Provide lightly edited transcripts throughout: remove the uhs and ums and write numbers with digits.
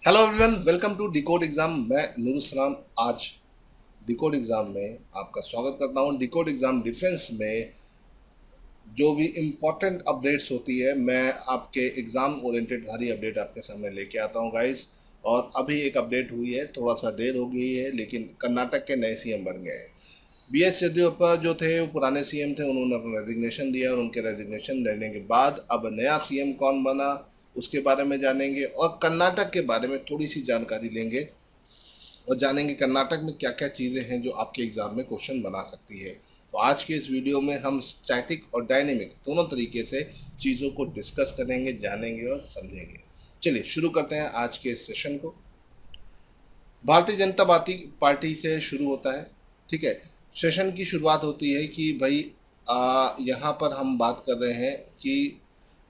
Hello everyone, welcome to decode exam. मैं नूरुसलाम आज decode exam में आपका स्वागत करता हूं। डिकोड एग्जाम डिफेंस में जो भी इम्पोर्टेंट अपडेट्स होती है, मैं आपके एग्जाम ओरिएंटेड सारी अपडेट आपके सामने लेके आता हूं गाइस। और अभी एक अपडेट हुई है, थोड़ा सा देर हो गई है, लेकिन कर्नाटक के नए सीएम बन गए हैं। बीएस येदियुरप्पा जो थे वो पुराने सीएम थे, उन्होंने अपना रेजिग्नेशन दिया और उनके रेजिग्नेशन देने के बाद अब नया सीएम कौन बना उसके बारे में जानेंगे और कर्नाटक के बारे में थोड़ी सी जानकारी लेंगे और जानेंगे कर्नाटक में क्या क्या चीज़ें हैं जो आपके एग्जाम में क्वेश्चन बना सकती है। तो आज के इस वीडियो में हम स्टैटिक और डायनेमिक दोनों तरीके से चीज़ों को डिस्कस करेंगे, जानेंगे और समझेंगे। चलिए शुरू करते हैं आज के इस सेशन को। भारतीय जनता पार्टी से शुरू होता है। ठीक है, सेशन की शुरुआत होती है कि भाई यहाँ पर हम बात कर रहे हैं कि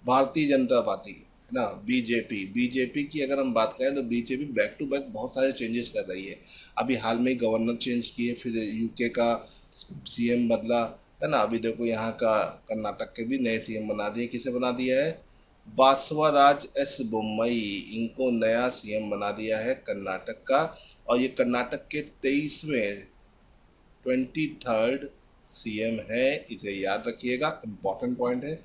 भारतीय जनता पार्टी है ना, बीजेपी की अगर हम बात करें तो बीजेपी बैक टू बैक बहुत सारे चेंजेस कर रही है। अभी हाल में गवर्नर चेंज किए, फिर यूके का सीएम बदला है ना। अभी देखो यहाँ का कर्नाटक के भी नए सीएम बना दिए। किसे बना दिया है? बासवराज एस बोम्मई, इनको नया सीएम बना दिया है कर्नाटक का। और ये कर्नाटक के 23rd सीएम है, इसे याद रखिएगा, इम्पॉर्टेंट पॉइंट है।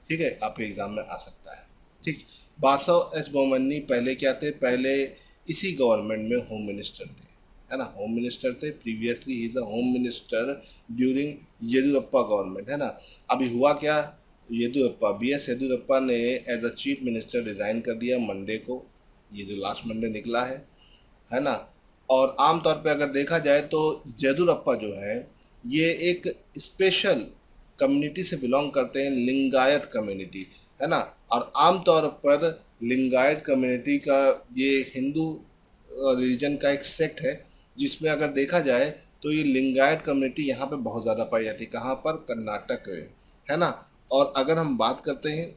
ठीक है, आपके एग्जाम में आ सकता है। ठीक, बासव एस बोमन्नी पहले क्या थे? पहले इसी गवर्नमेंट में होम मिनिस्टर थे, है ना, होम मिनिस्टर थे। Previously he is a home minister during Yediyurappa government, है ना। अभी हुआ क्या? येदियुरप्पा, बीएस येदियुरप्पा ने as a chief minister resign कर दिया मंडे को, ये जो लास्ट मंडे निकला है ना। और आमतौर पे अगर देखा जाए तो येदियुरप्पा जो है ये एक स्पेशल कम्युनिटी से बिलोंग करते हैं, लिंगायत कम्युनिटी, है ना। और आमतौर पर लिंगायत कम्युनिटी का ये हिंदू रिलीजन का एक सेक्ट है, जिसमें अगर देखा जाए तो ये लिंगायत कम्युनिटी यहाँ पे बहुत ज़्यादा पाई जाती है। कहाँ पर? कर्नाटक में, है ना। और अगर हम बात करते हैं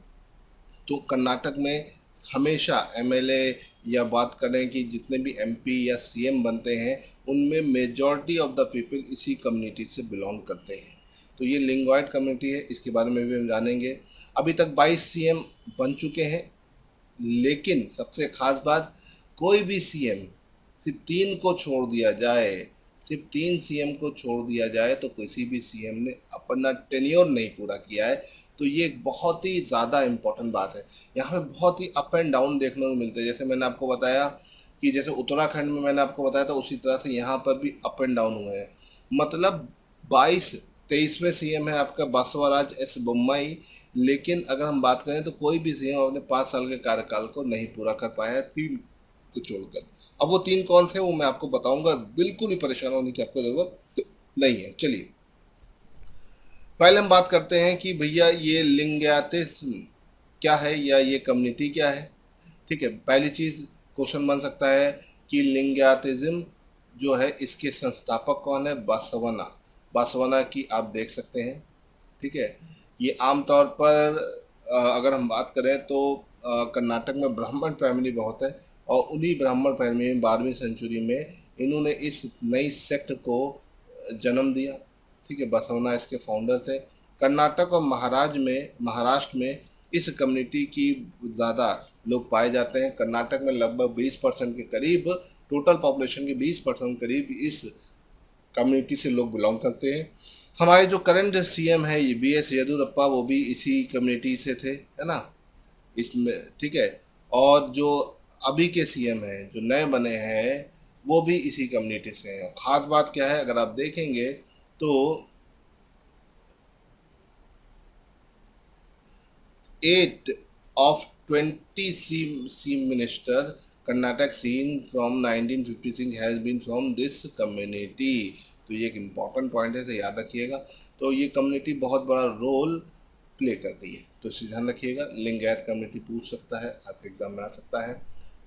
तो कर्नाटक में हमेशा एमएलए या बात करें कि जितने भी एमपी या सीएम बनते हैं उनमें मेजॉरिटी ऑफ द पीपल इसी कम्युनिटी से बिलोंग करते हैं। तो ये लिंगॉयड कम्युनिटी है, इसके बारे में भी हम जानेंगे। अभी तक 22 सीएम बन चुके हैं, लेकिन सबसे खास बात, कोई भी सीएम सिर्फ तीन को छोड़ दिया जाए, सिर्फ 3 सीएम को छोड़ दिया जाए तो किसी भी सीएम ने अपना टेन्योर नहीं पूरा किया है। तो ये एक बहुत ही ज़्यादा इम्पोर्टेंट बात है। यहाँ पे बहुत ही अप एंड डाउन देखने को मिलते हैं। जैसे मैंने आपको बताया कि जैसे उत्तराखंड में मैंने आपको बताया था, उसी तरह से यहाँ पर भी अप एंड डाउन हुए हैं। मतलब 23वें सीएम है आपका बासवराज एस बोम्मई, लेकिन अगर हम बात करें तो कोई भी सीएम अपने 5 साल के कार्यकाल को नहीं पूरा कर पाया है, 3 को छोड़कर। अब वो 3 कौन से वो मैं आपको बताऊंगा, बिल्कुल भी परेशान होने की आपको जरूरत नहीं है। चलिए पहले हम बात करते हैं कि भैया ये लिंगायतिज्म क्या है या ये कम्युनिटी क्या है। ठीक है, पहली चीज़ क्वेश्चन बन सकता है कि लिंगायतिज्म जो है इसके संस्थापक कौन है? बासवना, बासवना की आप देख सकते हैं। ठीक है, ये आमतौर पर अगर हम बात करें तो कर्नाटक में ब्राह्मण फैमिली बहुत है, और उन्हीं ब्राह्मण फैमिली में 12वीं सेंचुरी में इन्होंने इस नई सेक्ट को जन्म दिया। ठीक है, बसवना इसके फाउंडर थे। कर्नाटक और महाराष्ट्र में इस कम्युनिटी की ज़्यादा लोग पाए जाते हैं। कर्नाटक में लगभग 20% के करीब, टोटल पॉपुलेशन के 20% करीब इस कम्युनिटी से लोग बिलोंग करते हैं। हमारे जो करंट सीएम है ये बीएस येदियुरप्पा, वो भी इसी कम्युनिटी से थे, है ना, इसमें। ठीक है, और जो अभी के सीएम हैं जो नए बने हैं वो भी इसी कम्युनिटी से हैं। खास बात क्या है, अगर आप देखेंगे तो 8 of 20 minister Karnataka since from 1956 has been from this community. तो ये एक इम्पॉर्टेंट पॉइंट है, इसे याद रखिएगा। तो ये कम्युनिटी बहुत बड़ा रोल प्ले करती है, तो इसे ध्यान रखिएगा। लिंगायत कम्युनिटी पूछ सकता है, आपके एग्जाम में आ सकता है।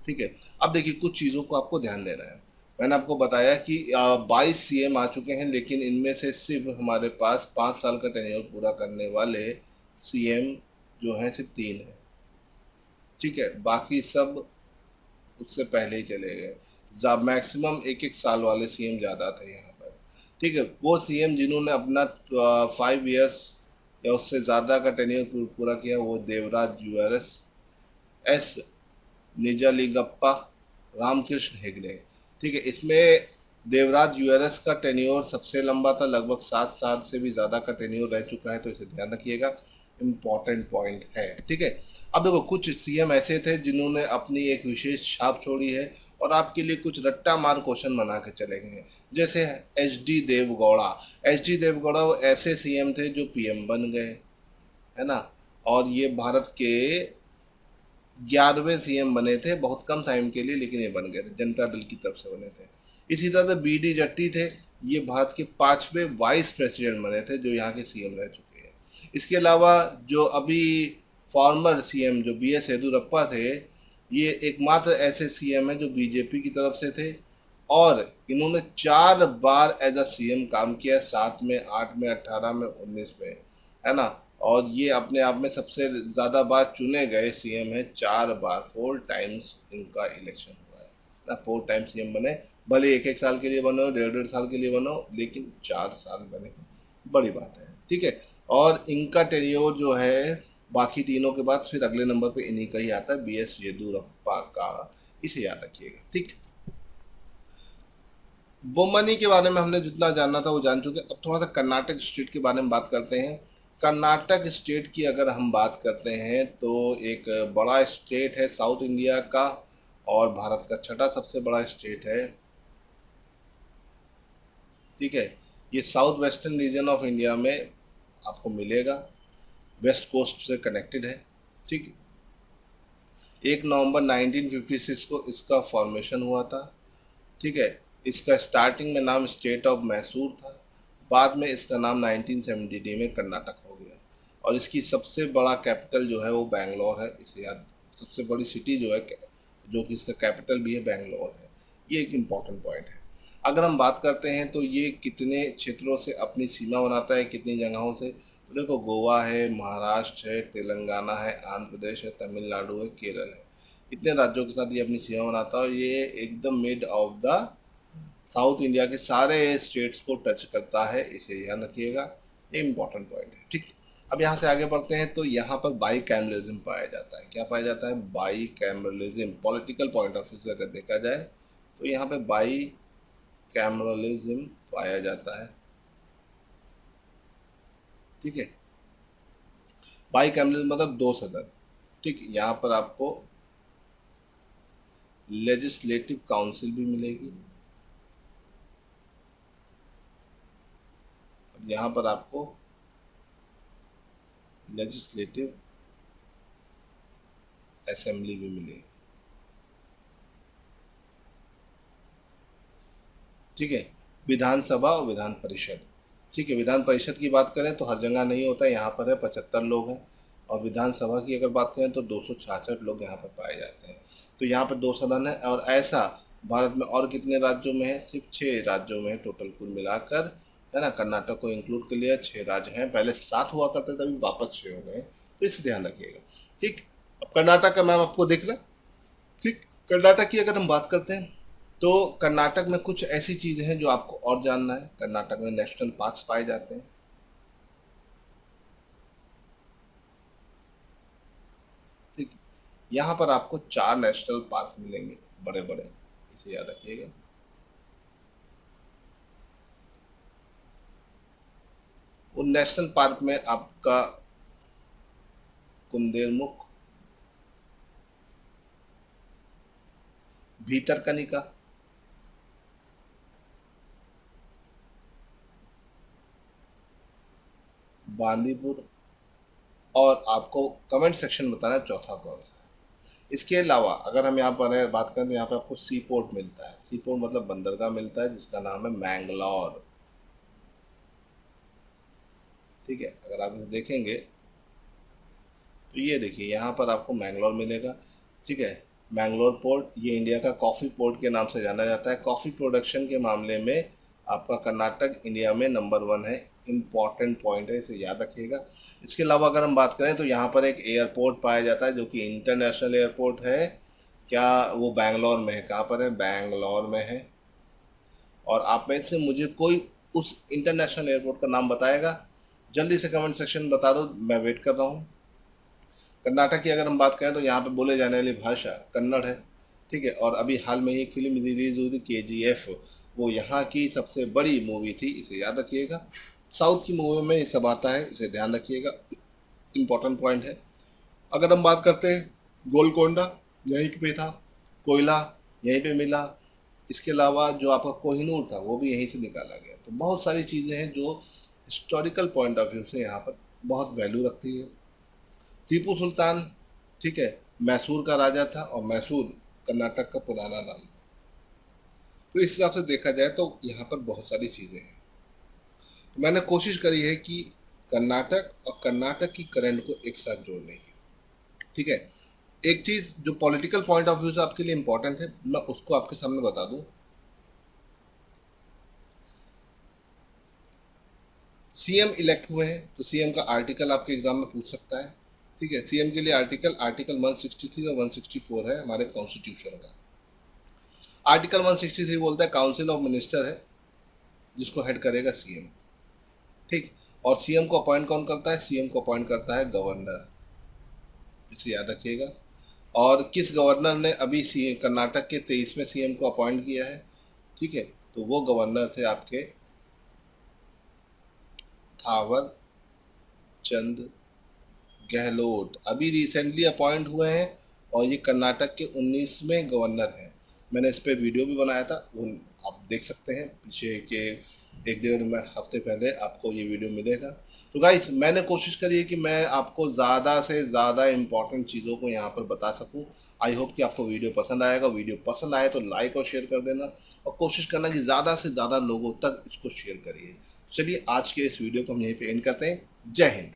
ठीक है, अब देखिए कुछ चीज़ों को आपको ध्यान देना है। मैंने आपको बताया कि 22 सीएम आ चुके हैं, लेकिन इनमें से सिर्फ हमारे पास 5 साल का टेन्योर पूरा करने वाले सीएम जो हैं सिर्फ 3 हैं। ठीक है, बाकी सब उससे पहले ही चले गए। मैक्सिमम 1-1 साल वाले सीएम ज़्यादा थे यहाँ पर। ठीक है, वो सीएम जिन्होंने अपना 5 years या उससे ज़्यादा का टेन्योर पूरा किया वो देवराज यूआरएस एस निजालिंगप्पा, रामकृष्ण हेगड़े। ठीक है, इसमें देवराज यूएरएस का टेन्योर सबसे लंबा था, लगभग 7 साल से भी ज़्यादा का टेन्योर रह चुका है, तो इसे ध्यान रखिएगा, इम्पॉर्टेंट पॉइंट है। ठीक है, अब देखो कुछ सीएम ऐसे थे जिन्होंने अपनी एक विशेष छाप छोड़ी है और आपके लिए कुछ रट्टा मार क्वेश्चन बना के चले गए हैं, जैसे H D Deve Gowda. H D Deve Gowda वो ऐसे सीएम थे जो पीएम बन गए, है ना, और ये भारत के 11वें सीएम बने थे, बहुत कम टाइम के लिए, लेकिन ये बन गए थे, जनता दल की तरफ से बने थे। इसी तरह से बी डी जट्टी थे, ये भारत के 5वें वाइस प्रेसिडेंट बने थे, जो यहाँ के सीएम रह चुके हैं। इसके अलावा जो अभी फॉर्मर सीएम जो बी एस येदुरप्पा थे, ये एकमात्र ऐसे सीएम हैं जो बीजेपी की तरफ से थे, और इन्होंने 4 बार एज अ सीएम काम किया, 7 में, 8 में, 18 में, 19 में, है ना, और ये अपने आप में सबसे ज़्यादा बार चुने गए सीएम है, 4 बार, 4 टाइम्स इनका इलेक्शन हुआ है ना, 4 टाइम सीएम बने, भले एक एक साल के लिए बनो, 1.5 साल के लिए बनो, लेकिन 4 साल बने, बड़ी बात है। ठीक है, और इनका टेन्योर जो है बाकी तीनों के बाद फिर अगले नंबर पे इन्हीं का ही आता है, बी एस येदुरप्पा का, इसे याद रखिएगा। ठीक, बोमनी के बारे में हमने जितना जानना था वो जान चुके। अब थोड़ा सा कर्नाटक स्टेट के बारे में बात करते हैं। कर्नाटक स्टेट की अगर हम बात करते हैं तो एक बड़ा स्टेट है साउथ इंडिया का, और भारत का छठा सबसे बड़ा स्टेट है। ठीक है, ये south western region of India में आपको मिलेगा, वेस्ट कोस्ट से कनेक्टेड है। ठीक, 1 नवंबर 1956 को इसका फॉर्मेशन हुआ था। ठीक है, इसका स्टार्टिंग में नाम स्टेट ऑफ मैसूर था, बाद में इसका नाम 1970 में कर्नाटक हो गया, और इसकी सबसे बड़ा कैपिटल जो है वो बैंगलोर है, इसे याद, सबसे बड़ी सिटी जो है जो कि इसका कैपिटल भी है बैंगलोर है। ये एक इम्पॉर्टेंट पॉइंट है। अगर हम बात करते हैं तो ये कितने क्षेत्रों से अपनी सीमा बनाता है, कितनी जगहों से, तो देखो गोवा है, महाराष्ट्र है, तेलंगाना है, आंध्र प्रदेश है, तमिलनाडु है, केरल है, इतने राज्यों के साथ ये अपनी सीमा बनाता है, और ये एकदम mid of the south India के सारे स्टेट्स को टच करता है, इसे ध्यान रखिएगा, ये इंपॉर्टेंट पॉइंट है। ठीक, अब यहाँ से आगे बढ़ते हैं तो यहाँ पर बाई कैमरलिज्म पाया जाता है। क्या पाया जाता है? By cameralism. Political point of view से अगर देखा जाए तो यहाँ पे बाई कैमरलिज्म पाया जाता है। ठीक है, बाई कैमरलिज्म मतलब 2 सदन। ठीक, यहाँ पर आपको लेजिस्लेटिव काउंसिल भी मिलेगी, यहाँ पर आपको लेजिस्लेटिव असेंबली भी मिलेगी। ठीक है, विधानसभा और विधान परिषद। ठीक है, विधान परिषद की बात करें तो हर जगह नहीं होता, यहाँ पर है 75 लोग हैं, और विधानसभा की अगर बात करें तो 266 लोग यहाँ पर पाए जाते हैं। तो यहाँ पर 2 सदन है, और ऐसा भारत में और कितने राज्यों में है? सिर्फ 6 राज्यों में है टोटल कुल मिलाकर, है ना, कर्नाटक को इंक्लूड कर लिया, 6 राज्य हैं, पहले 7 हुआ करते थे, अभी वापस 6 हो गए, तो इसे ध्यान रखिएगा। ठीक, अब कर्नाटक का मैम आपको देख रहा। ठीक, कर्नाटक की अगर हम बात करते हैं तो कर्नाटक में कुछ ऐसी चीज़ें हैं जो आपको और जानना है। कर्नाटक में नेशनल पार्क्स पाए जाते हैं। ठीक, यहाँ पर आपको 4 नेशनल पार्क मिलेंगे, बड़े बड़े, इसे याद रखिएगा। उन नेशनल पार्क में आपका कुंदेलमुख, भीतरकनिका, बांदीपुर, और आपको कमेंट सेक्शन बताना है चौथा कौन सा है। इसके अलावा अगर हम यहाँ पर बात करें तो यहाँ पे आपको सी पोर्ट मिलता है। सी पोर्ट मतलब बंदरगाह मिलता है, जिसका नाम है मैंगलोर। ठीक है, अगर आप इसे देखेंगे तो ये देखिए यहाँ पर आपको मैंगलोर मिलेगा। ठीक है, मैंगलोर पोर्ट, ये इंडिया का कॉफ़ी पोर्ट के नाम से जाना जाता है। कॉफ़ी प्रोडक्शन के मामले में आपका कर्नाटक इंडिया में नंबर 1 है, इम्पॉर्टेंट पॉइंट है, इसे याद रखिएगा। इसके अलावा अगर हम बात करें तो यहाँ पर एक एयरपोर्ट पाया जाता है जो कि इंटरनेशनल एयरपोर्ट है। क्या वो बैंगलोर में है? कहाँ पर है? बैंगलोर में है। और आप में से मुझे कोई उस इंटरनेशनल एयरपोर्ट का नाम बताएगा? जल्दी से कमेंट सेक्शन में बता दो, मैं वेट कर रहा हूँ। कर्नाटक की अगर हम बात करें तो यहाँ पे बोले जाने वाली भाषा कन्नड़ है। ठीक है। और अभी हाल में एक फिल्म रिलीज हुई थी KGF, वो यहाँ की सबसे बड़ी मूवी थी, इसे याद रखिएगा। साउथ की मूवी में ये सब आता है, इसे ध्यान रखिएगा, इम्पोर्टेंट पॉइंट है। अगर हम बात करते हैं, गोलकोंडा यहीं पे था, कोयला यहीं पे मिला, इसके अलावा जो आपका कोहिनूर था वो भी यहीं से निकाला गया। तो बहुत सारी चीज़ें हैं जो हिस्टोरिकल पॉइंट ऑफ व्यू से यहाँ पर बहुत वैल्यू रखती है। टीपू सुल्तान, ठीक है, मैसूर का राजा था और मैसूर कर्नाटक का पुराना नाम था। तो इस हिसाब से देखा जाए तो यहाँ पर बहुत सारी चीज़ें हैं। तो मैंने कोशिश करी है कि कर्नाटक और कर्नाटक की करंट को एक साथ जोड़ने की, ठीक है। एक चीज़ जो पॉलिटिकल पॉइंट ऑफ व्यू से आपके लिए इम्पोर्टेंट है, मैं उसको आपके सामने बता दूं। सीएम इलेक्ट हुए हैं तो सीएम का आर्टिकल आपके एग्जाम में पूछ सकता है, ठीक है। सीएम के लिए आर्टिकल 163 और 164 है हमारे कॉन्स्टिट्यूशन का। आर्टिकल 163 बोलता है काउंसिल ऑफ मिनिस्टर है जिसको हेड करेगा सीएम, ठीक। और सीएम को अपॉइंट कौन करता है? सीएम को अपॉइंट करता है गवर्नर, इसे याद रखिएगा। और किस गवर्नर ने अभी सी कर्नाटक के 23वें सीएम को अपॉइंट किया है, ठीक है, तो वो गवर्नर थे आपके थावर चंद गहलोत, अभी रिसेंटली अपॉइंट हुए हैं और ये कर्नाटक के 19वें गवर्नर हैं। मैंने इस पर वीडियो भी बनाया था, वो आप देख सकते हैं पीछे के 1 डेढ़ हफ्ते पहले आपको ये वीडियो मिलेगा। तो गाइस मैंने कोशिश करी है कि मैं आपको ज़्यादा से ज़्यादा इम्पॉर्टेंट चीज़ों को यहाँ पर बता सकूँ। आई होप कि आपको वीडियो पसंद आएगा। वीडियो पसंद आए तो लाइक और शेयर कर देना और कोशिश करना कि ज़्यादा से ज़्यादा लोगों तक इसको शेयर करिए। चलिए आज के इस वीडियो को हम यहीं पे एंड करते हैं। जय हिंद।